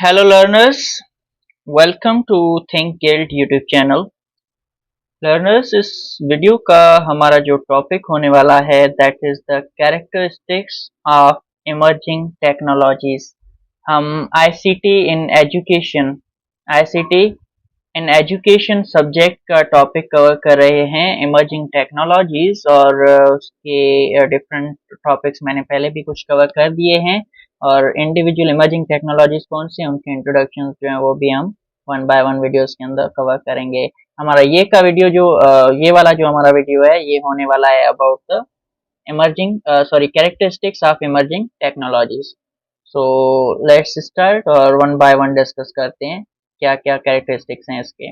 Hello learners, welcome to Think Guild YouTube channel. Learners, इस video का हमारा जो टॉपिक होने वाला है that is the characteristics of emerging technologies. हम आईसीटी इन एजुकेशन सब्जेक्ट का टॉपिक कवर कर रहे हैं इमर्जिंग टेक्नोलॉजीज और उसके डिफरेंट टॉपिक्स मैंने पहले भी कुछ कवर कर दिए हैं और इंडिविजुअल इमर्जिंग टेक्नोलॉजीज कौन सी उनके इंट्रोडक्शन जो है वो भी हम वन बाय वन वीडियोस के अंदर कवर करेंगे. हमारा ये का वीडियो जो ये वाला जो हमारा वीडियो है ये होने वाला है about the characteristics of emerging technologies. So let's start और वन बाय वन डिस्कस करते हैं क्या क्या कैरेक्टरिस्टिक्स हैं इसके.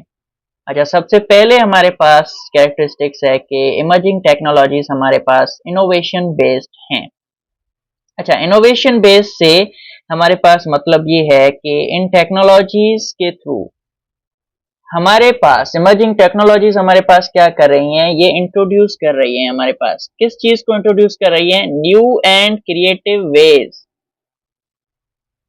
अच्छा, सबसे पहले हमारे पास कैरेक्टरिस्टिक्स है कि इमर्जिंग टेक्नोलॉजीज हमारे पास इनोवेशन बेस्ड हैं. अच्छा, इनोवेशन बेस्ड से हमारे पास मतलब ये है कि इन टेक्नोलॉजीज के थ्रू हमारे पास इमर्जिंग टेक्नोलॉजीज हमारे पास क्या कर रही हैं, ये इंट्रोड्यूस कर रही हैं. हमारे पास किस चीज को इंट्रोड्यूस कर रही हैं? न्यू एंड क्रिएटिव वेज,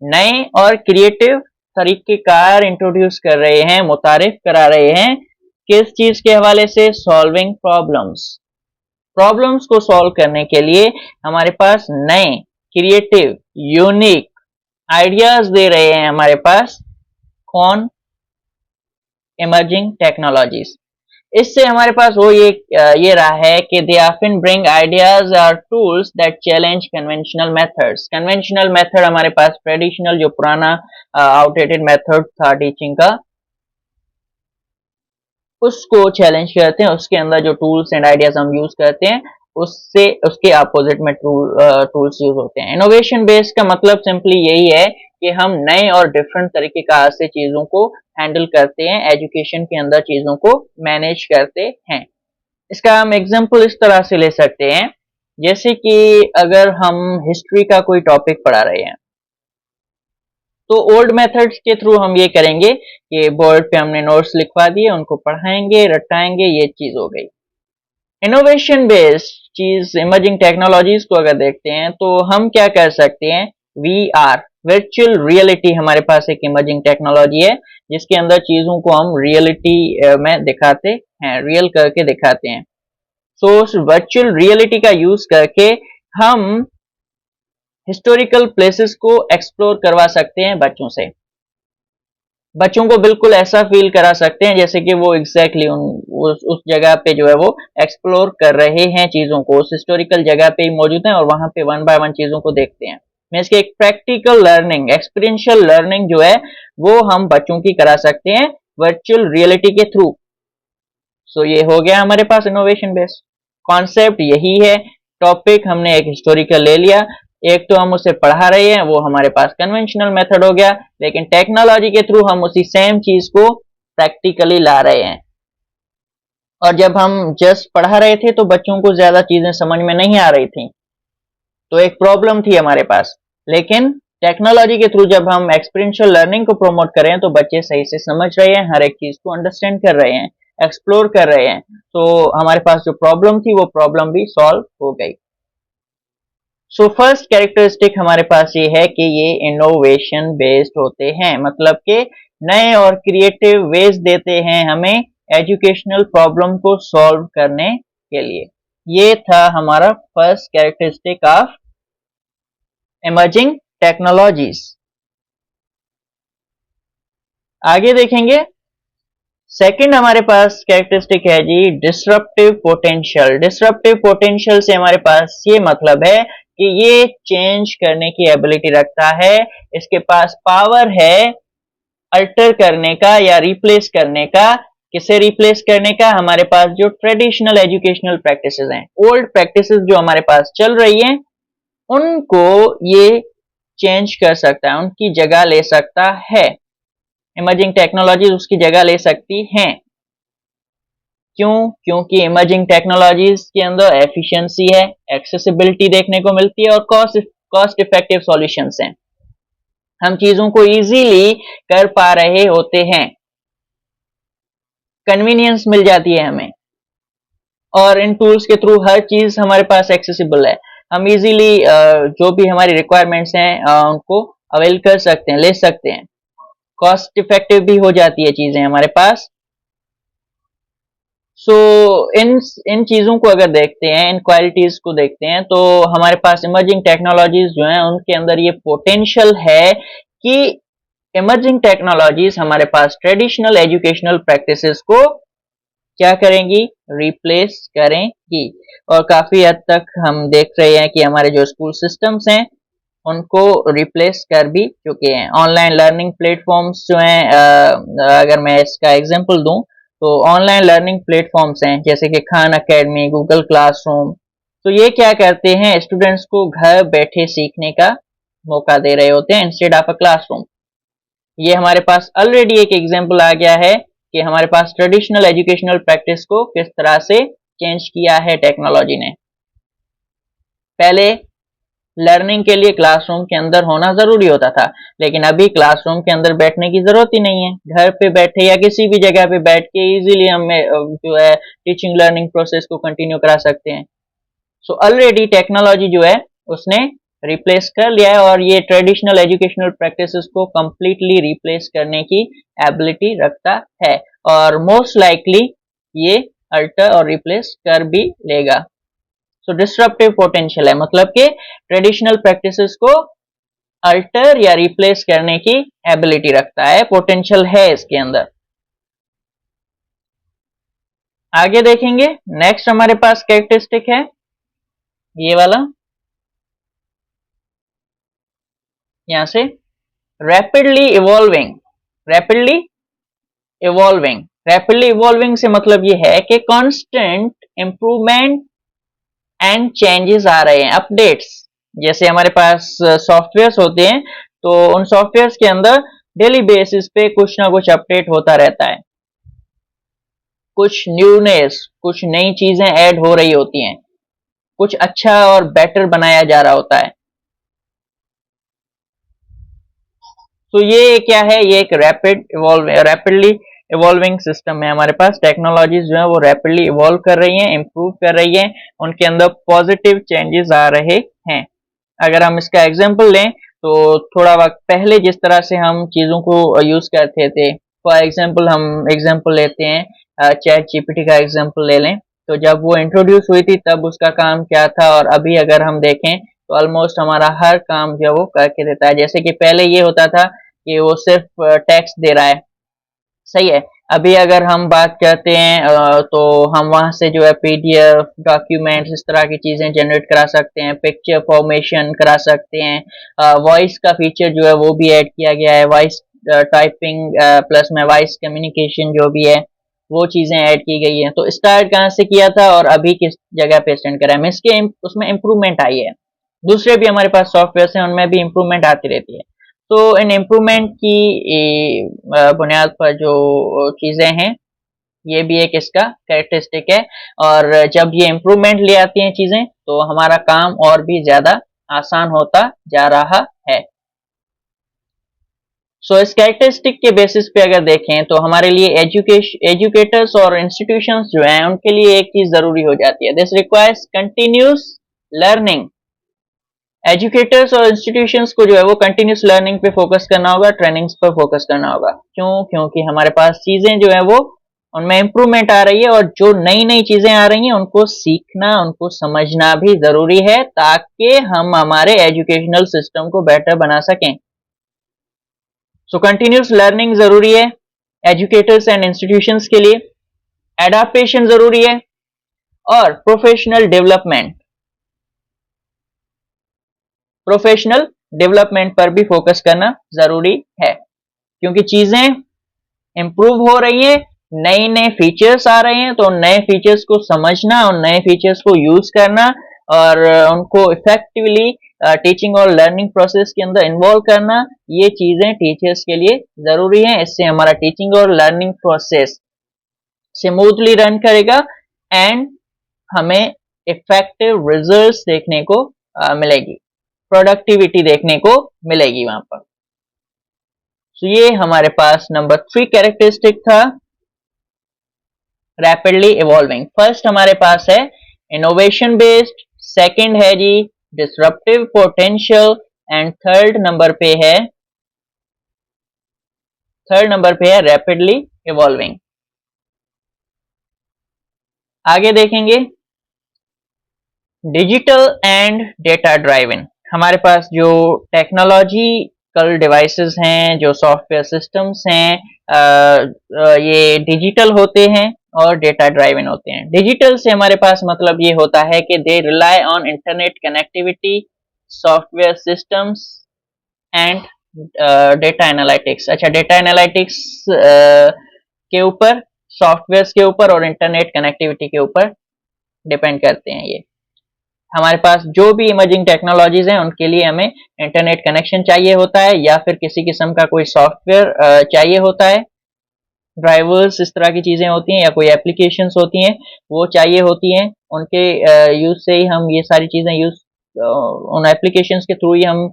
नए और क्रिएटिव तरीकेकार इंट्रोड्यूस कर रहे हैं, मुतारिफ करा रहे हैं. किस चीज के हवाले से? सॉल्विंग प्रॉब्लम्स को सॉल्व करने के लिए हमारे पास नए क्रिएटिव यूनिक आइडियाज दे रहे हैं हमारे पास. कौन? Emerging technologies. इससे हमारे पास वो ये रहा है कि दे ऑफन ब्रिंग आइडियाज और tools that challenge conventional methods. Conventional method हमारे पास ट्रेडिशनल जो पुराना आउटडेटेड मेथड था टीचिंग का, उसको चैलेंज करते हैं. उसके अंदर जो टूल्स एंड आइडियाज हम यूज करते हैं उससे उसके अपोजिट में टूल्स यूज होते हैं. इनोवेशन बेस्ड का मतलब सिंपली यही है कि हम नए और डिफरेंट तरीके का से चीजों को हैंडल करते हैं, एजुकेशन के अंदर चीजों को मैनेज करते हैं. इसका हम एग्जांपल इस तरह से ले सकते हैं जैसे कि अगर हम हिस्ट्री का कोई टॉपिक पढ़ा रहे हैं तो ओल्ड मेथड्स के थ्रू हम ये करेंगे कि बोर्ड पे हमने नोट्स लिखवा दिए, उनको पढ़ाएंगे, रटाएंगे, ये चीज हो गई. इनोवेशन बेस्ड चीज इमर्जिंग टेक्नोलॉजीज को अगर देखते हैं तो हम क्या कर सकते हैं? वीआर वर्चुअल रियलिटी हमारे पास एक इमर्जिंग टेक्नोलॉजी है जिसके अंदर चीजों को हम रियलिटी में दिखाते हैं, रियल करके दिखाते हैं. सो वर्चुअल रियलिटी का यूज करके हम हिस्टोरिकल प्लेसेस को एक्सप्लोर करवा सकते हैं बच्चों से. बच्चों को बिल्कुल ऐसा फील करा सकते हैं जैसे कि वो एग्जैक्टली उस जगह पे जो है वो एक्सप्लोर कर रहे हैं चीजों को, उस हिस्टोरिकल जगह पे ही मौजूद हैं और वहां पे वन बाय वन चीजों को देखते हैं. मैं इसके एक प्रैक्टिकल लर्निंग, एक्सपीरियंशियल लर्निंग जो है वो हम बच्चों की करा सकते हैं वर्चुअल रियलिटी के थ्रू. सो ये हो गया हमारे पास इनोवेशन बेस्ड कॉन्सेप्ट. यही है टॉपिक, हमने एक हिस्टोरिकल ले लिया, एक तो हम उसे पढ़ा रहे हैं, वो हमारे पास कन्वेंशनल मेथड हो गया, लेकिन टेक्नोलॉजी के थ्रू हम उसी सेम चीज को प्रैक्टिकली ला रहे हैं. और जब हम जस्ट पढ़ा रहे थे तो बच्चों को ज्यादा चीजें समझ में नहीं आ रही थी, तो एक प्रॉब्लम थी हमारे पास. लेकिन टेक्नोलॉजी के थ्रू जब हम एक्सपीरियंशियल लर्निंग को प्रमोट कर रहे हैं तो बच्चे सही से समझ रहे हैं, हर एक चीज को अंडरस्टैंड कर रहे हैं, एक्सप्लोर कर रहे हैं. तो हमारे पास जो प्रॉब्लम थी वो प्रॉब्लम भी सॉल्व हो गई. सो फर्स्ट कैरेक्टरिस्टिक हमारे पास ये है कि ये इनोवेशन बेस्ड होते हैं, मतलब कि नए और क्रिएटिव वेज देते हैं हमें एजुकेशनल प्रॉब्लम को सॉल्व करने के लिए. ये था हमारा first characteristic of emerging technologies. आगे देखेंगे. सेकंड हमारे पास कैरेक्टरिस्टिक है जी डिसरप्टिव पोटेंशियल. डिसरप्टिव पोटेंशियल से हमारे पास ये मतलब है कि ये चेंज करने की एबिलिटी रखता है, इसके पास पावर है अल्टर करने का या रिप्लेस करने का. किसे रिप्लेस करने का? हमारे पास जो ट्रेडिशनल एजुकेशनल प्रैक्टिसेस हैं, ओल्ड प्रैक्टिसेस जो हमारे पास चल रही हैं, उनको ये चेंज कर सकता है, उनकी जगह ले सकता है. इमर्जिंग टेक्नोलॉजीज उसकी जगह ले सकती हैं. क्यों? क्योंकि इमर्जिंग टेक्नोलॉजीज के अंदर एफिशिएंसी है, एक्सेसिबिलिटी देखने को मिलती है और कॉस्ट इफेक्टिव सॉल्यूशंस हैं. हम चीजों को इजीली कर पा रहे होते हैं, कन्वीनियंस मिल जाती है हमें, और इन टूल्स के थ्रू हर चीज हमारे पास एक्सेसिबल है. हम इजीली जो भी हमारी रिक्वायरमेंट्स हैं उनको अवेल कर सकते हैं, ले सकते हैं. कॉस्ट इफेक्टिव भी हो जाती है चीजें हमारे पास। सो इन चीजों को अगर देखते हैं, इन क्वालिटीज को देखते हैं, तो हमारे पास इमर्जिंग टेक्नोलॉजीज जो हैं उनके अंदर ये पोटेंशियल है कि इमर्जिंग टेक्नोलॉजीज हमारे पास ट्रेडिशनल एजुकेशनल प्रैक्टिसेस को क्या करेंगी, रिप्लेस करेंगी। और काफी हद तक हम देख रहे हैं कि हमारे जो स्कूल सिस्टम्स हैं उनको रिप्लेस कर भी चुके हैं। ऑनलाइन लर्निंग प्लेटफॉर्म्स जो हैं, अगर मैं इसका एग्जांपल दूं तो ऑनलाइन लर्निंग प्लेटफॉर्म्स हैं जैसे कि खान अकेडमी, गूगल क्लासरूम। तो ये क्या करते हैं, स्टूडेंट्स को घर बैठे सीखने का मौका दे रहे होते हैं इंस्टेड ऑफ अ क्लासरूम। ये हमारे पास ऑलरेडी एक एग्जांपल आ गया है कि हमारे पास ट्रेडिशनल एजुकेशनल प्रैक्टिस को किस तरह से चेंज किया है टेक्नोलॉजी ने। पहले लर्निंग के लिए क्लासरूम के अंदर होना जरूरी होता था, लेकिन अभी क्लासरूम के अंदर बैठने की जरूरत ही नहीं है। घर पे बैठे या किसी भी जगह पे बैठ के इजीली हम जो है टीचिंग लर्निंग प्रोसेस को कंटिन्यू करा सकते हैं। सो ऑलरेडी टेक्नोलॉजी जो है उसने रिप्लेस कर लिया है और ये ट्रेडिशनल एजुकेशनल प्रैक्टिसेस को कंप्लीटली रिप्लेस करने की एबिलिटी रखता है, और मोस्ट लाइकली ये अल्टर और रिप्लेस कर भी लेगा। सो डिस्ट्रप्टिव पोटेंशियल है, मतलब कि ट्रेडिशनल प्रैक्टिसेस को अल्टर या रिप्लेस करने की एबिलिटी रखता है, पोटेंशियल है इसके अंदर। आगे देखेंगे, नेक्स्ट हमारे पास कैरेक्टरिस्टिक है ये वाला, यहां से rapidly evolving. Rapidly evolving, rapidly evolving से मतलब ये है कि कांस्टेंट इंप्रूवमेंट एंड चेंजेस आ रहे हैं, अपडेट्स। जैसे हमारे पास सॉफ्टवेयर्स होते हैं तो उन सॉफ्टवेयर्स के अंदर डेली बेसिस पे कुछ ना कुछ अपडेट होता रहता है, कुछ न्यूनेस, कुछ नई चीजें ऐड हो रही होती हैं, कुछ अच्छा और बेटर बनाया जा रहा होता है। तो ये क्या है, ये एक रैपिडली इवॉल्विंग सिस्टम है। हमारे पास टेक्नोलॉजीज जो है वो रैपिडली इवॉल्व कर रही हैं, इंप्रूव कर रही हैं, उनके अंदर पॉजिटिव चेंजेस आ रहे हैं। अगर हम इसका एग्जांपल लें तो थोड़ा वक्त पहले जिस तरह से हम चीज़ों को यूज़ करते थे, फॉर एग्जांपल हम एग्जांपल लेते हैं चैट जीपीटी का एग्जांपल ले लें। तो जब वो इंट्रोड्यूस हुई थी तब उसका काम क्या था, और अभी अगर हम देखें तो ऑलमोस्ट हमारा हर काम जो है वो करके देता है। जैसे कि पहले ये होता था कि वो सिर्फ टेक्स्ट दे रहा है, सही है। अभी अगर हम बात करते हैं तो हम वहां से जो है पीडीएफ, डॉक्यूमेंट्स, इस तरह की चीजें जनरेट करा सकते हैं, पिक्चर फॉर्मेशन करा सकते हैं, वॉइस का फीचर जो है वो भी ऐड किया गया है, वॉइस टाइपिंग प्लस में वॉइस कम्युनिकेशन जो भी है वो चीजें ऐड की गई हैं। तो स्टार्ट कहाँ से किया था और अभी किस जगह पे स्टैंड करा है, इसके उसमें इम्प्रूवमेंट आई है। दूसरे भी हमारे पास सॉफ्टवेयर हैं, उनमें भी इम्प्रूवमेंट आती रहती है। तो इन इम्प्रूवमेंट की बुनियाद पर जो चीजें हैं, ये भी एक इसका कैरेक्टरिस्टिक है। और जब ये इम्प्रूवमेंट ले आती हैं चीजें तो हमारा काम और भी ज्यादा आसान होता जा रहा है। सो इस कैरेक्टरिस्टिक के बेसिस पे अगर देखें तो हमारे लिए एजुकेटर्स और इंस्टीट्यूशंस जो हैं उनके लिए एक चीज जरूरी हो जाती है, this requires continuous learning. Educators और इंस्टीट्यूशंस को जो है वो कंटिन्यूस लर्निंग पे फोकस करना होगा, ट्रेनिंग्स पर फोकस करना होगा। क्यों? क्योंकि हमारे पास चीजें जो है वो उनमें इम्प्रूवमेंट आ रही है, और जो नई नई चीजें आ रही हैं उनको सीखना, उनको समझना भी जरूरी है ताकि हम हमारे एजुकेशनल सिस्टम को बेटर बना सकें। सो कंटिन्यूस लर्निंग जरूरी है एजुकेटर्स एंड इंस्टीट्यूशंस के लिए, एडाप्टेशन जरूरी है, और प्रोफेशनल डेवलपमेंट पर भी फोकस करना जरूरी है, क्योंकि चीजें इंप्रूव हो रही हैं, नए नए फीचर्स आ रहे हैं, तो नए फीचर्स को समझना और नए फीचर्स को यूज करना और उनको इफेक्टिवली टीचिंग और लर्निंग प्रोसेस के अंदर इन्वॉल्व करना, ये चीजें टीचर्स के लिए जरूरी है। इससे हमारा टीचिंग और लर्निंग प्रोसेस स्मूथली रन करेगा एंड हमें इफेक्टिव रिजल्ट्स देखने को मिलेगी, प्रोडक्टिविटी देखने को मिलेगी वहां पर। तो ये हमारे पास नंबर 3 कैरेक्टरिस्टिक था, रैपिडली इवॉल्विंग। फर्स्ट हमारे पास है इनोवेशन बेस्ड, सेकंड है जी disruptive potential, and third number पे है थर्ड नंबर पे है रैपिडली इवॉल्विंग। आगे देखेंगे डिजिटल एंड डेटा ड्राइवन। हमारे पास जो टेक्नोलॉजिकल डिवाइसेस हैं, जो सॉफ्टवेयर सिस्टम्स हैं, ये डिजिटल होते हैं और डेटा ड्राइवन होते हैं। डिजिटल से हमारे पास मतलब ये होता है कि they rely on internet connectivity, software systems and data analytics. अच्छा, डेटा एनालिटिक्स के ऊपर, सॉफ्टवेयर के ऊपर और इंटरनेट कनेक्टिविटी के ऊपर डिपेंड करते हैं। ये हमारे पास जो भी इमर्जिंग टेक्नोलॉजीज हैं उनके लिए हमें इंटरनेट कनेक्शन चाहिए होता है या फिर किसी किस्म का कोई सॉफ्टवेयर चाहिए होता है, ड्राइवर्स इस तरह की चीज़ें होती हैं या कोई एप्लीकेशंस होती हैं वो चाहिए होती हैं। उनके यूज़ से ही हम ये सारी चीज़ें उन एप्लीकेशंस के थ्रू ही हम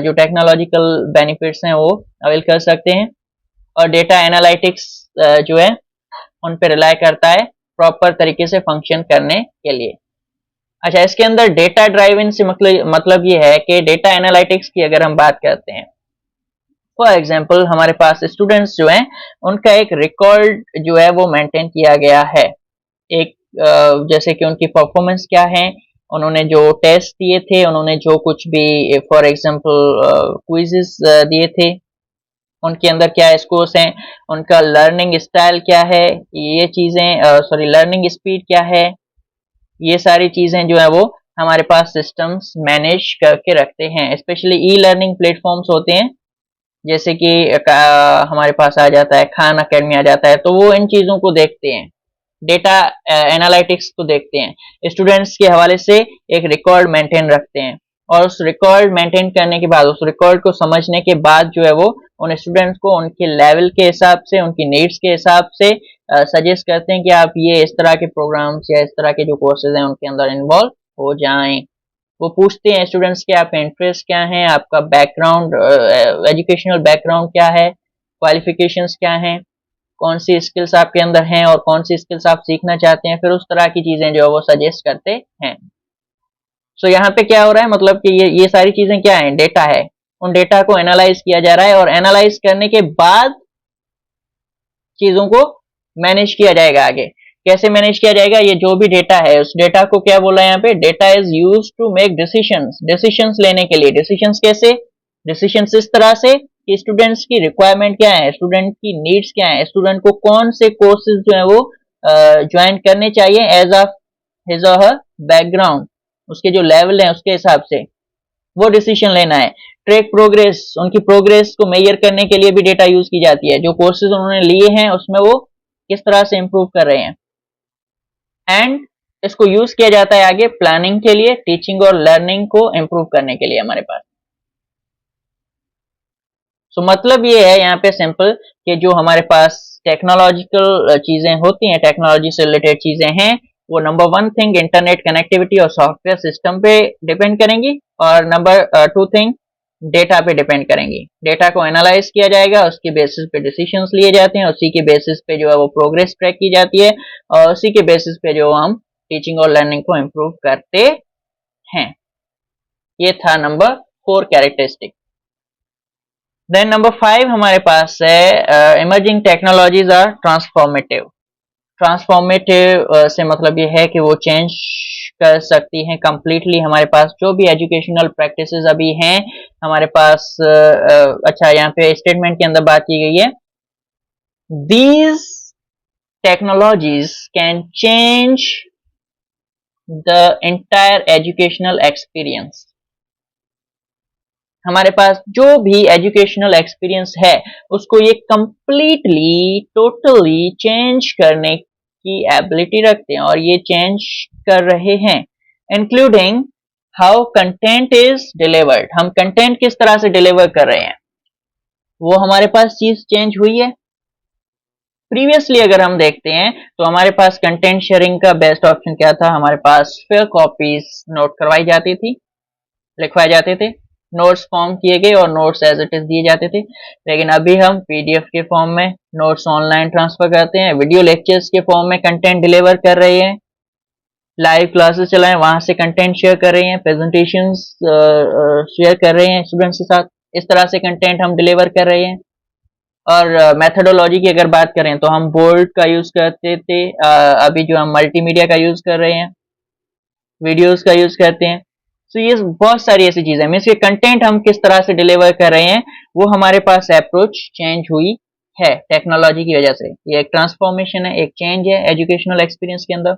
जो टेक्नोलॉजिकल बेनिफिट्स हैं वो अवेल कर सकते हैं। और डेटा एनालिटिक्स जो है उन पर रिलाई करता है प्रॉपर तरीके से फंक्शन करने के लिए। अच्छा, इसके अंदर डेटा ड्राइवन से मतलब ये है कि डेटा एनालिटिक्स की अगर हम बात करते हैं, फॉर एग्जांपल हमारे पास स्टूडेंट्स जो हैं उनका एक रिकॉर्ड जो है वो मेंटेन किया गया है। एक जैसे कि उनकी परफॉर्मेंस क्या है, उन्होंने जो टेस्ट दिए थे, उन्होंने जो कुछ भी फॉर एग्जांपल क्विज़ेस दिए थे, उनके अंदर क्या स्कोर्स हैं, उनका लर्निंग स्टाइल क्या है, ये चीज़ें लर्निंग स्पीड क्या है, ये सारी चीज़ें जो है वो हमारे पास सिस्टम्स मैनेज करके रखते हैं। स्पेशली ई लर्निंग प्लेटफॉर्म्स होते हैं, जैसे कि हमारे पास आ जाता है खान अकेडमी आ जाता है, तो वो इन चीज़ों को देखते हैं, डेटा एनालिटिक्स को देखते हैं, स्टूडेंट्स के हवाले से एक रिकॉर्ड मेंटेन रखते हैं और उस रिकॉर्ड मेंटेन करने के बाद, उस रिकॉर्ड को समझने के बाद जो है वो उन स्टूडेंट्स को उनके लेवल के हिसाब से, उनकी नीड्स के हिसाब से सजेस्ट करते हैं कि आप ये इस तरह के प्रोग्राम्स या इस तरह के जो कोर्सेज हैं उनके अंदर इन्वॉल्व हो जाएं। वो पूछते हैं स्टूडेंट्स के आपका इंटरेस्ट क्या है, आपका बैकग्राउंड, एजुकेशनल बैकग्राउंड क्या है, क्वालिफिकेशंस क्या हैं, कौन सी स्किल्स आपके अंदर हैं और कौन सी स्किल्स आप सीखना चाहते हैं, फिर उस तरह की चीज़ें जो है वो सजेस्ट करते हैं। सो यहाँ पे क्या हो रहा है, मतलब कि ये सारी चीज़ें क्या हैं, डेटा है। उन डेटा को एनालाइज किया जा रहा है और एनालाइज करने के बाद चीज़ों को मैनेज किया जाएगा। आगे कैसे मैनेज किया जाएगा, ये जो भी डेटा है उस डेटा को क्या बोला है यहाँ पे, data is used to make decisions, decisions लेने के लिए। डिसीजंस कैसे, डिसीजंस इस तरह से कि स्टूडेंट्स की रिक्वायरमेंट क्या है, स्टूडेंट की नीड्स क्या है, स्टूडेंट को कौन से कोर्सेज जो है वो ज्वाइन करने चाहिए एज ऑफ हिज और हर बैकग्राउंड, उसके जो लेवल है उसके हिसाब से वो डिसीजन लेना है। ट्रैक प्रोग्रेस, उनकी प्रोग्रेस को मेजर करने के लिए भी डेटा यूज की जाती है, जो कोर्सेज उन्होंने लिए हैं उसमें वो किस तरह से इंप्रूव कर रहे हैं। एंड इसको यूज किया जाता है आगे प्लानिंग के लिए, टीचिंग और लर्निंग को इंप्रूव करने के लिए हमारे पास। सो मतलब ये है यहाँ पे सिंपल कि जो हमारे पास टेक्नोलॉजिकल चीजें होती हैं, टेक्नोलॉजी से रिलेटेड चीजें हैं, वो number one thing internet connectivity और सॉफ्टवेयर सिस्टम पे डिपेंड करेंगी और नंबर टू थिंग डेटा पे डिपेंड करेंगी। डेटा को एनालाइज किया जाएगा, उसके बेसिस पे डिसीजंस लिए जाते हैं, उसी के बेसिस पे जो है वो प्रोग्रेस ट्रैक की जाती है और उसी के बेसिस पे जो हम टीचिंग और लर्निंग को इम्प्रूव करते हैं। ये था नंबर 4 कैरेक्टरिस्टिक। देन नंबर 5 हमारे पास है emerging technologies are transformative. Transformative से मतलब ये है कि वो चेंज कर सकती हैं कंप्लीटली हमारे पास जो भी एजुकेशनल प्रैक्टिसेस अभी हैं हमारे पास। अच्छा, यहाँ पे स्टेटमेंट के अंदर बात की गई है, these technologies can change the entire educational experience. हमारे पास जो भी एजुकेशनल एक्सपीरियंस है उसको ये कंप्लीटली टोटली चेंज करने की एबिलिटी रखते हैं और ये चेंज कर रहे हैं, including how content is delivered. हम कंटेंट किस तरह से डिलीवर कर रहे हैं वो हमारे पास चीज चेंज हुई है। प्रीवियसली अगर हम देखते हैं तो हमारे पास कंटेंट शेयरिंग का बेस्ट ऑप्शन क्या था, हमारे पास फेयर कॉपीज नोट करवाई जाती थी, लिखवाए जाते थे, नोट्स फॉर्म किए गए और नोट्स एज इट इज दिए जाते थे। लेकिन अभी हम पीडीएफ के फॉर्म में नोट्स ऑनलाइन ट्रांसफर करते हैं, वीडियो लेक्चर्स के फॉर्म में कंटेंट डिलीवर कर रहे हैं, लाइव क्लासेस चलाएं वहां से कंटेंट शेयर कर रहे हैं, प्रेजेंटेशंस शेयर कर रहे हैं स्टूडेंट्स के साथ, इस तरह से कंटेंट हम डिलीवर कर रहे हैं। और मेथडोलॉजी की अगर बात करें तो हम बोल्ड का यूज करते थे, अभी जो हम मल्टीमीडिया का यूज कर रहे हैं, वीडियोस का यूज करते हैं। तो ये बहुत सारी ऐसी चीजें, मीन्स ये कंटेंट हम किस तरह से डिलीवर कर रहे हैं, वो हमारे पास अप्रोच चेंज हुई है टेक्नोलॉजी की वजह से। ये एक ट्रांसफॉर्मेशन है, एक चेंज है एजुकेशनल एक्सपीरियंस के अंदर।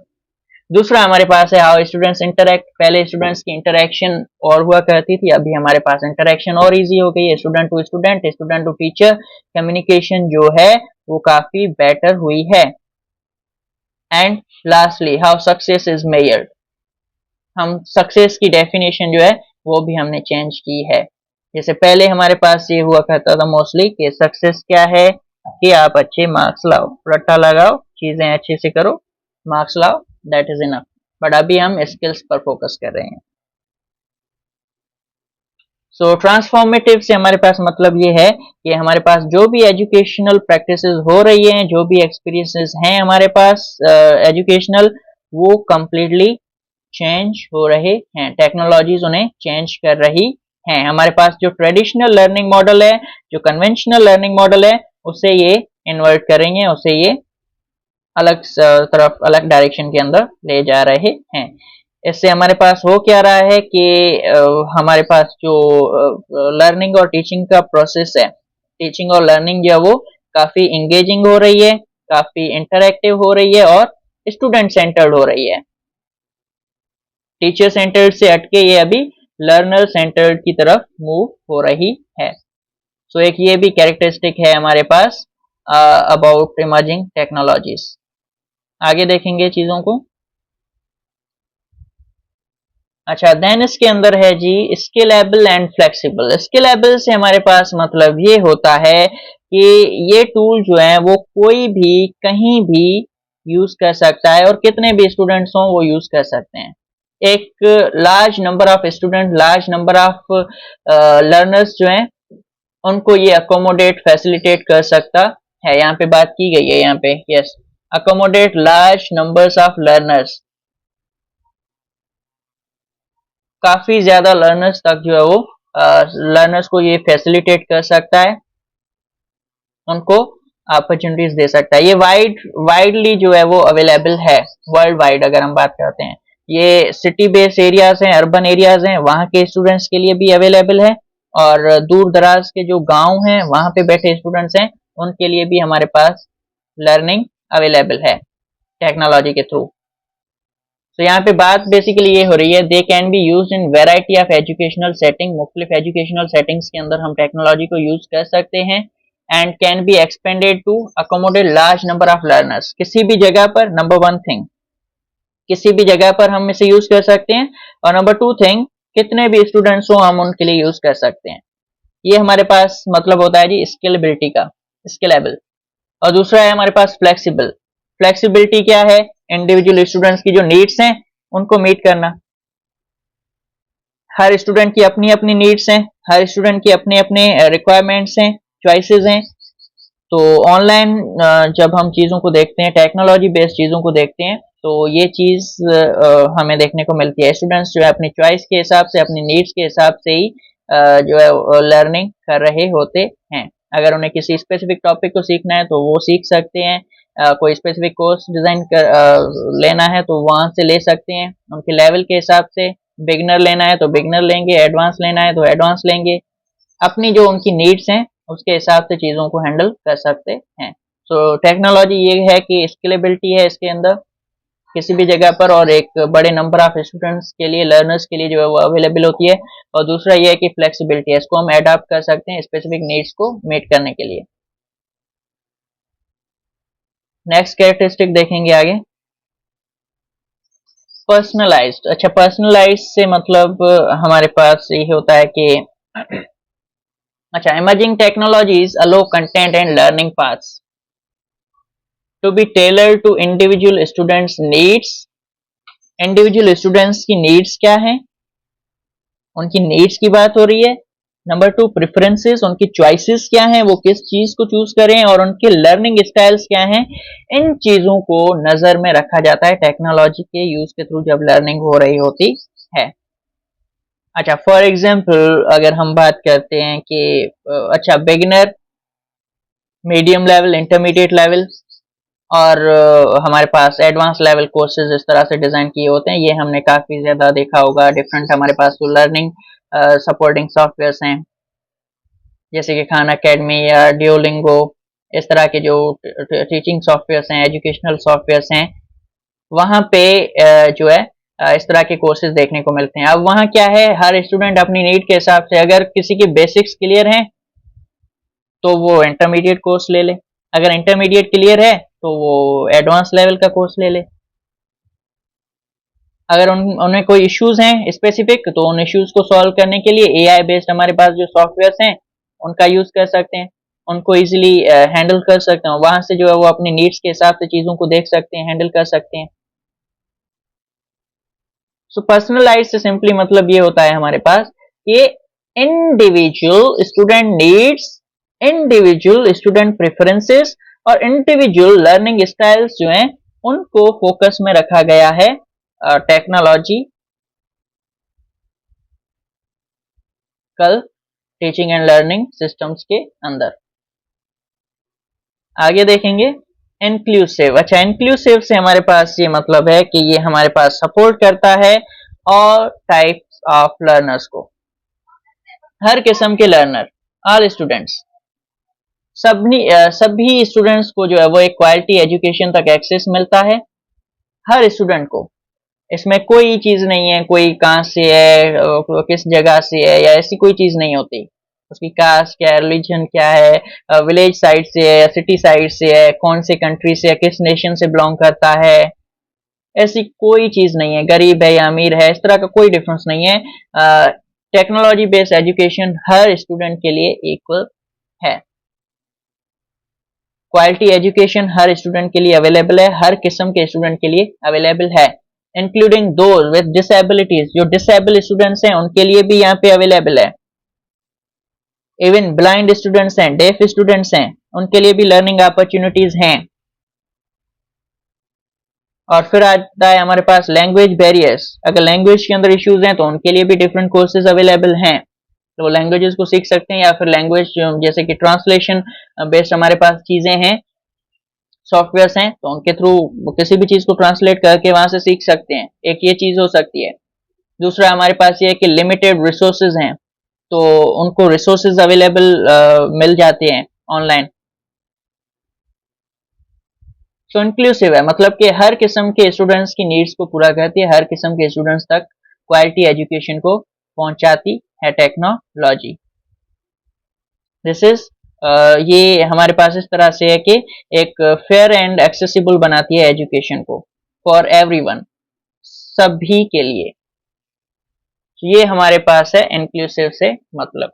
दूसरा हमारे पास है हाउ स्टूडेंट्स इंटरेक्ट। पहले स्टूडेंट्स की इंटरेक्शन और हुआ करती थी, अभी हमारे पास इंटरेक्शन और इजी हो गई है, student to student, student to teacher, communication जो है वो काफी बेटर हुई है। And lastly how success is measured. हम सक्सेस की डेफिनेशन जो है वो भी हमने चेंज की है। जैसे पहले हमारे पास ये हुआ करता था मोस्टली कि सक्सेस क्या है कि आप अच्छे मार्क्स लाओ, रट्टा लगाओ, चीजें अच्छे से करो, मार्क्स लाओ, दैट इज इनफ। बट अभी हम स्किल्स पर फोकस कर रहे हैं। सो ट्रांसफॉर्मेटिव से हमारे पास मतलब ये है कि हमारे पास जो भी एजुकेशनल प्रैक्टिसेस हो रही हैं, जो भी एक्सपीरियंसेस हैं हमारे पास एजुकेशनल, वो कंप्लीटली चेंज हो रहे हैं। टेक्नोलॉजीज उन्हें चेंज कर रही हैं। हमारे पास जो ट्रेडिशनल लर्निंग मॉडल है, जो कन्वेंशनल लर्निंग मॉडल है, उसे ये इन्वर्ट करेंगे, उसे ये अलग तरफ, अलग डायरेक्शन के अंदर ले जा रहे हैं। इससे हमारे पास हो क्या रहा है कि हमारे पास जो लर्निंग और टीचिंग का प्रोसेस है, टीचिंग और लर्निंग जो है वो काफी इंगेजिंग हो रही है, काफी इंटरेक्टिव हो रही है और स्टूडेंट सेंटर्ड हो रही है। टीचर सेंटर्ड से हटके ये अभी लर्नर सेंटर्ड की तरफ मूव हो रही है। सो एक ये भी कैरेक्टरिस्टिक है हमारे पास अबाउट इमर्जिंग टेक्नोलॉजीज। आगे देखेंगे चीजों को। अच्छा, देन इसके अंदर है जी स्केलेबल एंड फ्लेक्सिबल। स्केलेबल से हमारे पास मतलब ये होता है कि ये टूल जो है वो कोई भी कहीं भी यूज कर सकता है और कितने भी स्टूडेंट्स हों वो यूज कर सकते हैं। एक large number of student, large number of learners जो हैं उनको ये अकोमोडेट, फैसिलिटेट कर सकता है। यहाँ पे बात की गई है, यहाँ पे yes, accommodate large numbers of learners. काफी ज्यादा लर्नर्स तक जो है वो लर्नर्स को ये फैसिलिटेट कर सकता है, उनको अपॉर्चुनिटीज दे सकता है। ये वाइडली जो है वो अवेलेबल है वर्ल्ड वाइड। अगर हम बात करते हैं, ये सिटी बेस्ड एरियाज हैं, अर्बन एरियाज हैं, वहाँ के स्टूडेंट्स के लिए भी अवेलेबल है, और दूर दराज के जो गांव हैं वहाँ पे बैठे स्टूडेंट्स हैं उनके लिए भी हमारे पास लर्निंग अवेलेबल है टेक्नोलॉजी के थ्रू। तो यहाँ पे बात बेसिकली ये हो रही है, they can be use in variety of educational setting. मुख्तलिफ एजुकेशनल सेटिंग्स के अंदर हम टेक्नोलॉजी को यूज कर सकते हैं। And can be expanded to accommodate large number of learners. किसी भी जगह पर, नंबर वन थिंग, किसी भी जगह पर हम इसे यूज कर सकते हैं, और नंबर टू थिंग, कितने भी स्टूडेंट्स हो हम उनके लिए यूज कर सकते हैं। ये हमारे पास मतलब होता है जी स्केलेबिलिटी का, स्केलेबल। और दूसरा है हमारे पास फ्लेक्सिबल। फ्लेक्सिबिलिटी क्या है? इंडिविजुअल स्टूडेंट्स की जो नीड्स हैं उनको मीट करना। हर स्टूडेंट की अपनी अपनी नीड्स हैं, हर स्टूडेंट की अपने अपने रिक्वायरमेंट्स हैं, चॉइसेस हैं। तो ऑनलाइन जब हम चीज़ों को देखते हैं, टेक्नोलॉजी बेस्ड चीज़ों को देखते हैं, तो ये चीज़ हमें देखने को मिलती है। स्टूडेंट्स जो है अपनी चॉइस के हिसाब से, अपनी नीड्स के हिसाब से ही जो है लर्निंग कर रहे होते हैं। अगर उन्हें किसी स्पेसिफिक टॉपिक को सीखना है तो वो सीख सकते हैं, कोई स्पेसिफिक कोर्स डिज़ाइन कर लेना है तो वहाँ से ले सकते हैं उनके लेवल के हिसाब से। बिगनर लेना है तो बिगनर लेंगे, एडवांस लेना है तो एडवांस लेंगे। अपनी जो उनकी नीड्स हैं उसके हिसाब से चीज़ों को हैंडल कर सकते हैं। सो टेक्नोलॉजी ये है कि स्केलेबिलिटी है इसके अंदर किसी भी जगह पर, और एक बड़े नंबर ऑफ स्टूडेंट्स के लिए, लर्नर्स के लिए जो है वो अवेलेबल होती है। और दूसरा ये है कि फ्लेक्सिबिलिटी है, इसको हम एडाप्ट कर सकते हैं स्पेसिफिक नीड्स को मीट करने के लिए। नेक्स्ट कैरेक्टरिस्टिक देखेंगे आगे, पर्सनलाइज्ड। अच्छा, पर्सनलाइज्ड से मतलब हमारे पास ये होता है कि अच्छा, emerging technologies allow content and learning paths to be tailored to individual students needs। Individual students की नीड्स क्या है, उनकी नीड्स की बात हो रही है। नंबर टू, प्रेफरेंसेस, उनकी चॉइसेस क्या हैं, वो किस चीज को चूज करें, और उनके लर्निंग स्टाइल्स क्या हैं। इन चीजों को नजर में रखा जाता है टेक्नोलॉजी के यूज के थ्रू जब लर्निंग हो रही होती है। अच्छा, फॉर एग्जाम्पल अगर हम बात करते हैं कि अच्छा, beginner medium level, intermediate level और हमारे पास एडवांस लेवल कोर्सेज इस तरह से डिज़ाइन किए होते हैं। ये हमने काफ़ी ज़्यादा देखा होगा। डिफरेंट हमारे पास जो लर्निंग सपोर्टिंग सॉफ्टवेयर्स हैं, जैसे कि खान अकेडमी या ड्यूलिंगो, इस तरह के जो टीचिंग सॉफ्टवेयर्स हैं, एजुकेशनल सॉफ्टवेयर्स हैं, वहाँ पे जो है इस तरह के कोर्सेज देखने को मिलते हैं। अब वहाँ क्या है, हर स्टूडेंट अपनी नीड के हिसाब से, अगर किसी के बेसिक्स क्लियर हैं तो वो इंटरमीडिएट कोर्स ले ले, अगर इंटरमीडिएट क्लियर है तो वो एडवांस लेवल का कोर्स ले ले। अगर उन्हें कोई इश्यूज हैं स्पेसिफिक, तो उन इश्यूज को सॉल्व करने के लिए एआई बेस्ड हमारे पास जो सॉफ्टवेयर्स हैं उनका यूज कर सकते हैं, उनको इजीली हैंडल कर सकते हैं। वहां से जो है वो अपनी नीड्स के हिसाब से चीजों को देख सकते हैं, हैंडल कर सकते हैं। सो पर्सनलाइज से सिंपली मतलब ये होता है हमारे पास कि individual student needs, individual student preferences और इंडिविजुअल लर्निंग स्टाइल्स जो हैं उनको फोकस में रखा गया है टेक्नोलॉजी कल टीचिंग एंड लर्निंग सिस्टम्स के अंदर। आगे देखेंगे इंक्लूसिव। अच्छा, इंक्लूसिव से हमारे पास ये मतलब है कि ये हमारे पास सपोर्ट करता है ऑल टाइप्स ऑफ लर्नर्स को, हर किस्म के लर्नर, ऑल स्टूडेंट्स, सभी स्टूडेंट्स को जो है वो एक क्वालिटी एजुकेशन तक एक्सेस मिलता है, हर स्टूडेंट को। इसमें कोई चीज नहीं है, कोई कहाँ से है, किस जगह से है, या ऐसी कोई चीज नहीं होती। उसकी कास्ट क्या है, रिलीजन क्या है, विलेज साइड से है या सिटी साइड से है, कौन से कंट्री से है, किस नेशन से बिलोंग करता है, ऐसी कोई चीज नहीं है। गरीब है या अमीर है, इस तरह का कोई डिफरेंस नहीं है। टेक्नोलॉजी बेस्ड एजुकेशन हर स्टूडेंट के लिए इक्वल है। क्वालिटी एजुकेशन हर स्टूडेंट के लिए अवेलेबल है, हर किस्म के स्टूडेंट के लिए अवेलेबल है, इंक्लूडिंग दोज विद डिसेबिलिटीज। जो डिसेबल स्टूडेंट्स हैं उनके लिए भी यहाँ पे अवेलेबल है। इवन ब्लाइंड स्टूडेंट्स हैं, डेफ स्टूडेंट्स हैं, उनके लिए भी लर्निंग अपॉर्चुनिटीज हैं। और फिर आता है हमारे पास लैंग्वेज बैरियर्स। अगर लैंग्वेज के अंदर इश्यूज हैं तो उनके लिए भी डिफरेंट कोर्सेज अवेलेबल हैं, तो वो लैंग्वेजेस को सीख सकते हैं, या फिर लैंग्वेज जैसे कि ट्रांसलेशन बेस्ड हमारे पास चीजें हैं, सॉफ्टवेयर्स हैं, तो उनके थ्रू किसी भी चीज को ट्रांसलेट करके वहां से सीख सकते हैं। एक ये चीज हो सकती है। दूसरा हमारे पास ये है कि लिमिटेड रिसोर्सेज हैं, तो उनको रिसोर्सेज अवेलेबल मिल जाते हैं ऑनलाइन। सो इंक्लूसिव है, मतलब कि हर किस्म के स्टूडेंट्स की नीड्स को पूरा करती है, हर किस्म के स्टूडेंट्स तक क्वालिटी एजुकेशन को पहुंचाती है टेक्नोलॉजी। दिस इज ये हमारे पास इस तरह से है कि एक फेयर एंड एक्सेसिबल बनाती है एजुकेशन को फॉर एवरीवन, सभी के लिए। ये हमारे पास है इंक्लूसिव से मतलब।